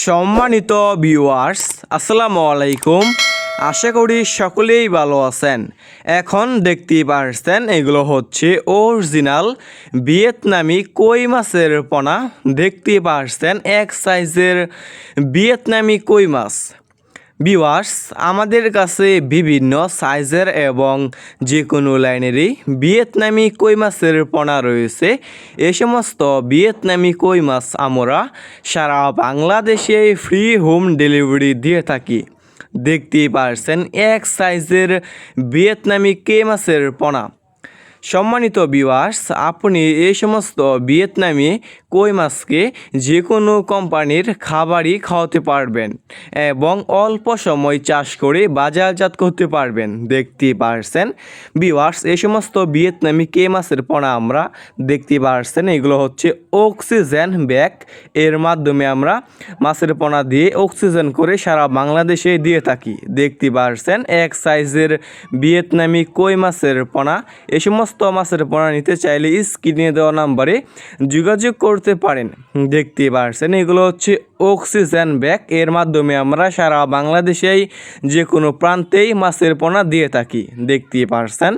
সম্মানিত ভিউয়ার্স, আসসালামু আলাইকুম। আশা করি সকলেই ভালো আছেন। এখন দেখতেই পারছেন এগুলো হচ্ছে অরিজিনাল ভিয়েতনামি কই মাছের পোনা। দেখতেই পারছেন এক সাইজের ভিয়েতনামি কই মাছ। ভিউয়ার্স, আমাদের কাছে বিভিন্ন সাইজের এবং যে কোনো লাইনেরই ভিয়েতনামি কই মাছের পোনা রয়েছে। এই সমস্ত ভিয়েতনামি কই মাছ আমরা সারা বাংলাদেশে ফ্রি হোম ডেলিভারি দিয়ে থাকি। দেখতেই পারছেন এক সাইজের ভিয়েতনামি কই মাছের পোনা। সম্মানিত ভিউয়ার্স, আপনি এই সমস্ত ভিয়েতনামি কই মাছকে যে কোনো কোম্পানির খাবারই খাওয়াতে পারবেন এবং অল্প সময় চাষ করে বাজারজাত করতে পারবেন। দেখতে পারছেন ভিউয়ার্স, এই সমস্ত ভিয়েতনামি কই মাছের পোনা আমরা দেখতে পারছেন এগুলো হচ্ছে অক্সিজেন ব্যাগ। এর মাধ্যমে আমরা মাছের পোনা দিয়ে অক্সিজেন করে সারা বাংলাদেশে দিয়ে থাকি। দেখতে পারছেন এক সাইজের ভিয়েতনামি কই মাছের পোনা। এই সমস্ত মাছের পোনা নিতে চাইলে স্ক্রিনে দেওয়া নাম্বারে যোগাযোগ করতে পারেন। দেখতে পারছেন এগুলো হচ্ছে অক্সিজেন ব্যাগ। এর মাধ্যমে আমরা সারা বাংলাদেশেই যে কোনো প্রান্তেই মাছের পোনা দিয়ে থাকি। দেখতে পারছেন।